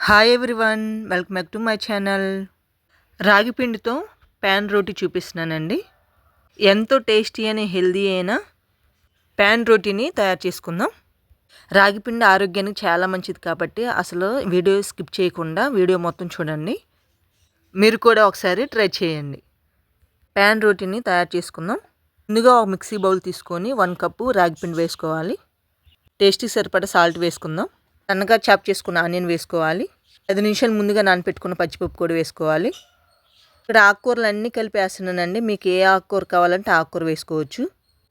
Hi everyone, welcome back to my channel. రాగి పిండితో pan రోటీ చూపిస్తున్నానండి. ఎంతో టేస్టీ అని హెల్దీ అయిన ప్యాన్ రోటీని తయారు చేసుకుందాం. రాగి పిండి ఆరోగ్యానికి చాలా మంచిది కాబట్టి అసలు వీడియో స్కిప్ చేయకుండా వీడియో మొత్తం చూడండి. మీరు కూడా ఒకసారి ట్రై చేయండి. ప్యాన్ రోటీని తయారు చేసుకుందాం. ముందుగా ఒక మిక్సీ బౌల్ తీసుకొని 1 కప్పు రాగి పిండి వేసుకోవాలి. టేస్ట్కి సరిపడా సాల్ట్ వేసుకుందాం. సన్నగా చాప్ చేసుకున్న ఆనియన్ వేసుకోవాలి. 5 నిమిషాలు ముందుగా నానపెట్టుకున్న పచ్చిపప్పు కూడా వేసుకోవాలి. ఇక్కడ ఆకుకూరలు అన్నీ కలిపి వేస్తున్నానండి. మీకు ఏ ఆకుకూర కావాలంటే ఆకుకూర వేసుకోవచ్చు.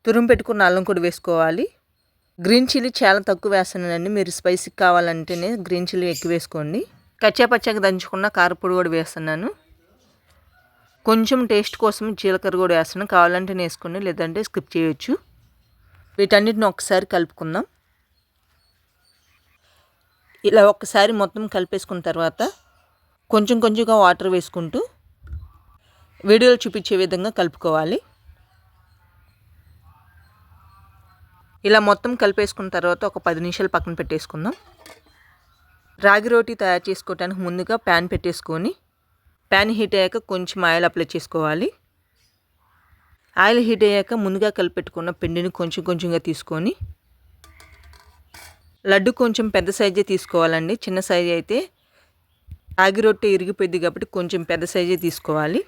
తురుము పెట్టుకున్న అల్లం కూడా వేసుకోవాలి. గ్రీన్ చిల్లీ చాలా తక్కువ వేస్తున్నానండి. మీరు స్పైసీ కావాలంటేనే గ్రీన్ చిల్లీ ఎక్కువ వేసుకోండి. కచ్చాపచ్చాగా దంచుకున్న కారపొడి కూడా వేస్తున్నాను. కొంచెం టేస్ట్ కోసం జీలకర్ర కూడా వేస్తున్నాను. కావాలంటే వేసుకోండి, లేదంటే స్కిప్ చేయొచ్చు. వీటన్నిటిని ఒకసారి కలుపుకుందాం. ఇలా ఒక్కసారి మొత్తం కలిపేసుకున్న తర్వాత కొంచెం కొంచెంగా వాటర్ వేసుకుంటూ వీడియోలో చూపించే విధంగా కలుపుకోవాలి. ఇలా మొత్తం కలిపేసుకున్న తర్వాత ఒక 10 నిమిషాలు పక్కన పెట్టేసుకుందాం. రాగి రోటీ తయారు చేసుకోవడానికి ముందుగా ప్యాన్ పెట్టేసుకొని ప్యాన్ హీట్ అయ్యాక కొంచెం ఆయిల్ అప్లై చేసుకోవాలి. ఆయిల్ హీట్ అయ్యాక ముందుగా కలిపెట్టుకున్న పిండిని కొంచెం కొంచెంగా తీసుకొని లడ్డు కొంచెం పెద్ద సైజే తీసుకోవాలండి. చిన్న సైజు అయితే రాగి రొట్టె ఇరిగిపోయింది కాబట్టి కొంచెం పెద్ద సైజే తీసుకోవాలి.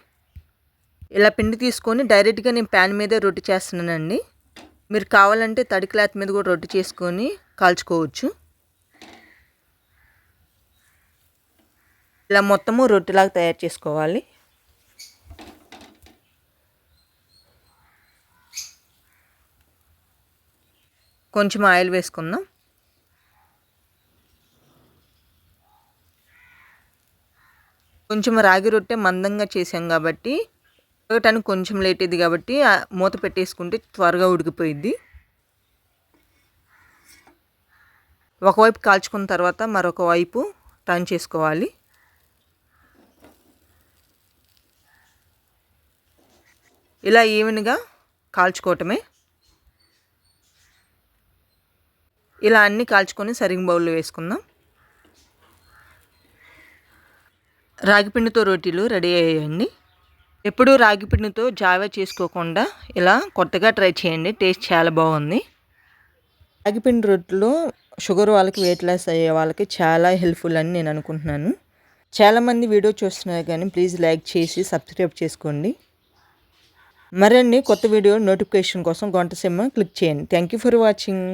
ఇలా పిండి తీసుకొని డైరెక్ట్గా నేను ప్యాన్ మీదే రొట్టె చేస్తున్నానండి. మీరు కావాలంటే తడి క్లాత్ మీద కూడా రొట్టె చేసుకొని కాల్చుకోవచ్చు. ఇలా మొత్తము రొట్టెలాగా తయారు చేసుకోవాలి. కొంచెం ఆయిల్ వేసుకుందాం. కొంచెం రాగి రొట్టె మందంగా చేసాం కాబట్టి ఉడకటానికి కొంచెం లేట్ అయింది కాబట్టి మూత పెట్టేసుకుంటే త్వరగా ఉడికిపోయిద్ది. ఒకవైపు కాల్చుకున్న తర్వాత మరొక వైపు టర్న్ చేసుకోవాలి. ఇలా ఈవెన్గా కాల్చుకోవటమే. ఇలా అన్నీ కాల్చుకొని సర్వింగ్ బౌల్లో వేసుకుందాం. రాగిపిండితో రోటీలు రెడీ అయ్యాయండి. ఎప్పుడూ రాగిపిండితో జావా చేసుకోకుండా ఇలా కొత్తగా ట్రై చేయండి. టేస్ట్ చాలా బాగుంది. రాగిపిండి రొట్టెలు షుగర్ వాళ్ళకి, వెయిట్ లాస్ అయ్యే వాళ్ళకి చాలా హెల్ప్ఫుల్ అని నేను అనుకుంటున్నాను. చాలామంది వీడియో చూస్తున్నారు కానీ ప్లీజ్ లైక్ చేసి సబ్స్క్రైబ్ చేసుకోండి. మరిన్ని కొత్త వీడియో నోటిఫికేషన్ కోసం గంట సింబల్ క్లిక్ చేయండి. Thank you for watching.